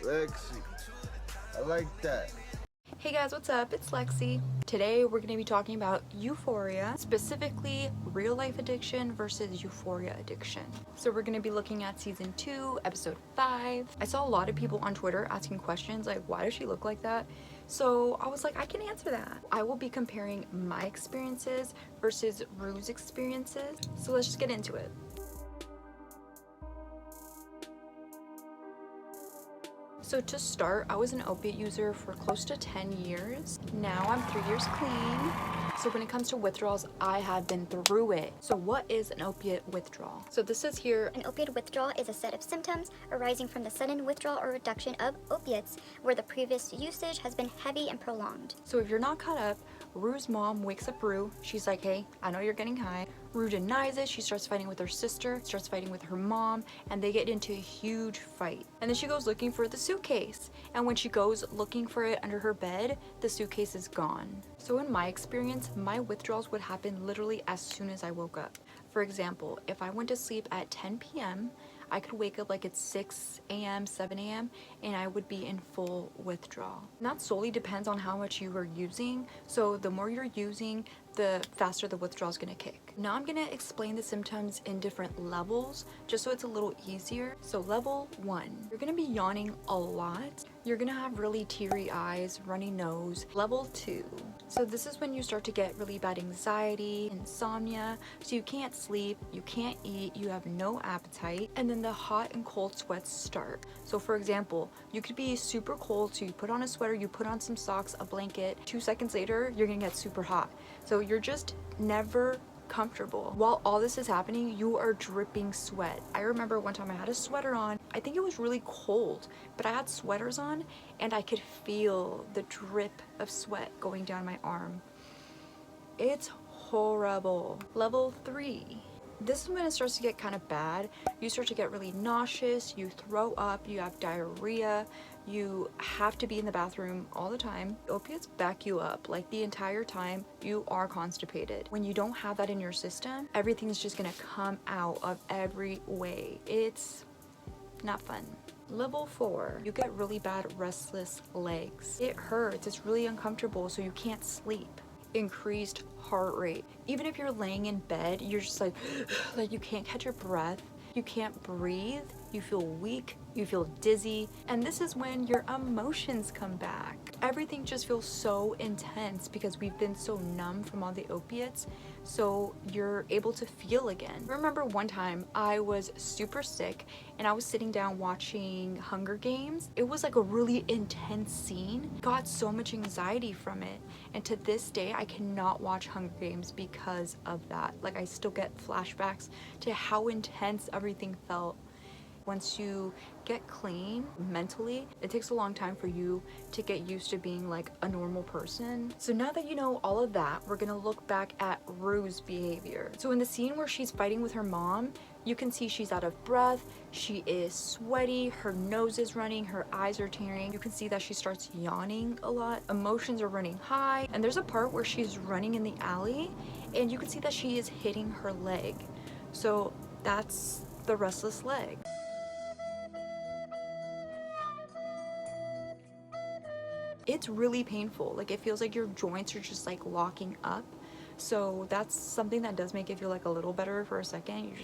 Lexi. I like that. Hey guys, what's up? It's Lexi. Today we're going to be talking about Euphoria, specifically real life addiction versus Euphoria addiction. So we're going to be looking at season 2, episode 5. I saw a lot of people on Twitter asking questions like, why does she look like that? So I was like, I can answer that. I will be comparing my experiences versus Rue's experiences. So let's just get into it. So to start, I was an opiate user for close to 10 years. Now I'm 3 years clean. So when it comes to withdrawals, I have been through it. So what is an opiate withdrawal? So this says here, an opiate withdrawal is a set of symptoms arising from the sudden withdrawal or reduction of opiates where the previous usage has been heavy and prolonged. So if you're not caught up, Rue's mom wakes up Rue. She's like, hey, I know you're getting high. Rue denies it. She starts fighting with her sister, starts fighting with her mom, and they get into a huge fight. And then she goes looking for the suitcase. And when she goes looking for it under her bed, the suitcase is gone. So in my experience, my withdrawals would happen literally as soon as I woke up. For example, if I went to sleep at 10 p.m., I could wake up like at 6 a.m., 7 a.m., and I would be in full withdrawal. And that solely depends on how much you are using. So the more you're using, the faster the withdrawal is gonna kick. Now I'm gonna explain the symptoms in different levels, just so it's a little easier. So level 1, you're gonna be yawning a lot. You're gonna have really teary eyes, runny nose. Level 2, so this is when you start to get really bad anxiety, insomnia, so you can't sleep, you can't eat, you have no appetite, and then the hot and cold sweats start. So for example, you could be super cold, so you put on a sweater, you put on some socks, a blanket, 2 seconds later, you're gonna get super hot. So you're just never comfortable. While all this is happening, you are dripping sweat. I remember one time I had a sweater on. I think it was really cold, but I had sweaters on and I could feel the drip of sweat going down my arm. It's horrible. Level 3. This is when it starts to get kind of bad. You start to get really nauseous, you throw up, you have diarrhea, you have to be in the bathroom all the time. Opiates back you up, like the entire time you are constipated. When you don't have that in your system, everything is just gonna come out of every way. It's not fun. Level 4, you get really bad restless legs. It hurts, it's really uncomfortable, so you can't sleep. Increased heart rate. Even if you're laying in bed, you're just like you can't catch your breath, you can't breathe, you feel weak, you feel dizzy, and this is when your emotions come back. Everything just feels so intense because we've been so numb from all the opiates, so you're able to feel again. I remember one time I was super sick and I was sitting down watching Hunger Games. It was like a really intense scene. Got so much anxiety from it, and to this day I cannot watch Hunger Games because of that. Like I still get flashbacks to how intense everything felt. Once you get clean mentally, it takes a long time for you to get used to being like a normal person. So now that you know all of that, we're gonna look back at Rue's behavior. So in the scene where she's fighting with her mom, you can see she's out of breath, she is sweaty, her nose is running, her eyes are tearing. You can see that she starts yawning a lot, emotions are running high, and there's a part where she's running in the alley and you can see that she is hitting her leg. So that's the restless leg. It's really painful. Like it feels like your joints are just like locking up. So that's something that does make it feel like a little better for a second.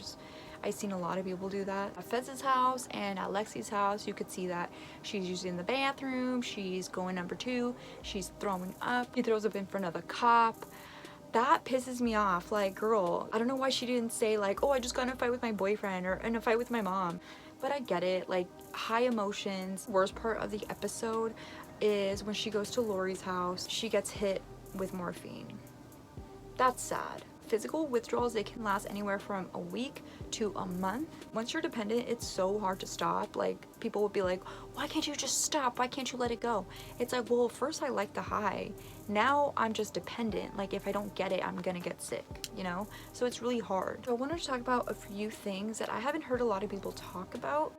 I've seen a lot of people do that. At Fez's house and at Lexi's house, you could see that she's usually in the bathroom, she's going number 2, she's throwing up, she throws up in front of a cop. That pisses me off. Like, girl, I don't know why she didn't say like, oh, I just got in a fight with my boyfriend or in a fight with my mom. But I get it, like high emotions. Worst part of the episode is when she goes to Lori's house, she gets hit with morphine. That's sad. Physical withdrawals, they can last anywhere from a week to a month. Once you're dependent, it's so hard to stop. Like people will be like, why can't you just stop? Why can't you let it go? It's like, well, first I like the high. Now I'm just dependent. Like if I don't get it, I'm gonna get sick, you know? So it's really hard. So I wanted to talk about a few things that I haven't heard a lot of people talk about.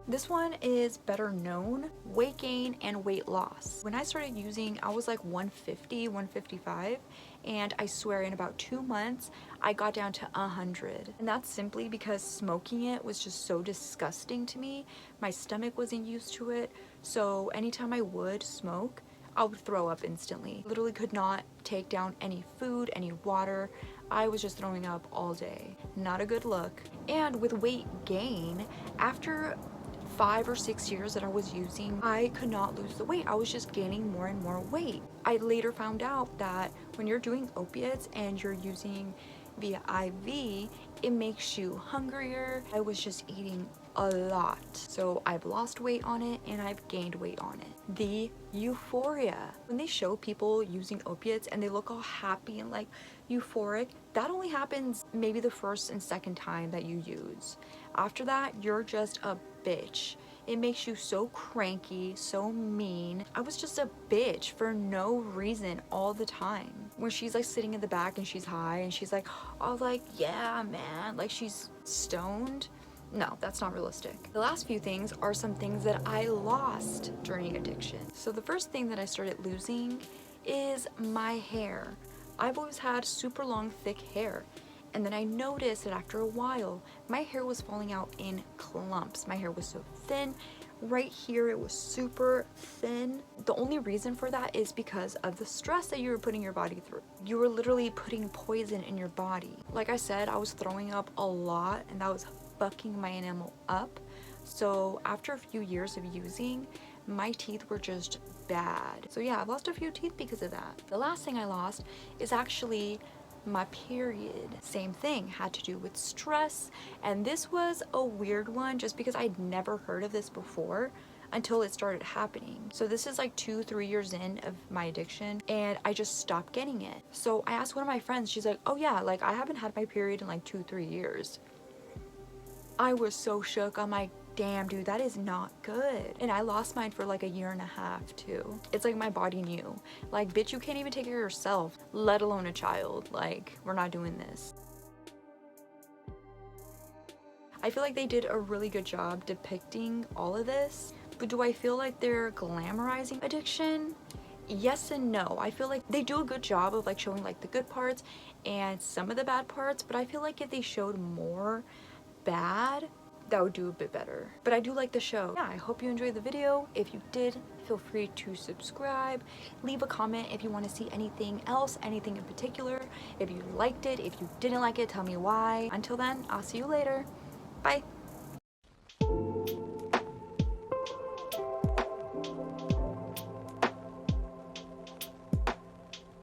This one is better known, weight gain and weight loss. When I started using, I was like 150, 155, and I swear in about 2 months, I got down to 100. And that's simply because smoking it was just so disgusting to me. My stomach wasn't used to it, so anytime I would smoke, I would throw up instantly. Literally could not take down any food, any water. I was just throwing up all day. Not a good look. And with weight gain, after 5 or 6 years that I was using, I could not lose the weight. I was just gaining more and more weight. I later found out that when you're doing opiates and you're using via IV, it makes you hungrier. I was just eating a lot. So I've lost weight on it and I've gained weight on it. The Euphoria. When they show people using opiates and they look all happy and like euphoric, that only happens maybe the first and second time that you use. After that, you're just a bitch. It makes you so cranky, so mean. I was just a bitch for no reason all the time. When she's like sitting in the back and she's high and she's like, oh, like, yeah, man, like she's stoned. No, that's not realistic. The last few things are some things that I lost during addiction. So the first thing that I started losing is my hair. I've always had super long, thick hair. And then I noticed that after a while, my hair was falling out in clumps. My hair was so thin. Right here, it was super thin. The only reason for that is because of the stress that you were putting your body through. You were literally putting poison in your body. Like I said, I was throwing up a lot and that was fucking my enamel up. So after a few years of using, my teeth were just bad. So yeah, I've lost a few teeth because of that. The last thing I lost is actually my period. Same thing, had to do with stress, and this was a weird one just because I'd never heard of this before until it started happening. So this is like 2-3 years in of my addiction and I just stopped getting it. So I asked one of my friends, she's like, oh yeah, like I haven't had my period in like 2-3 years. I was so shook. I'm like, damn dude, that is not good. And I lost mine for like a 1.5 years too. It's like my body knew, like, bitch, you can't even take care of yourself, let alone a child. Like, we're not doing this. I feel like they did a really good job depicting all of this, but do I feel like they're glamorizing addiction? Yes and no. I feel like they do a good job of like showing like the good parts and some of the bad parts, but I feel like if they showed more bad, that would do a bit better. But I do like the show. Yeah, I hope you enjoyed the video. If you did, feel free to subscribe. Leave a comment if you want to see anything else, anything in particular. If you liked it, if you didn't like it, tell me why. Until then, I'll see you later. Bye.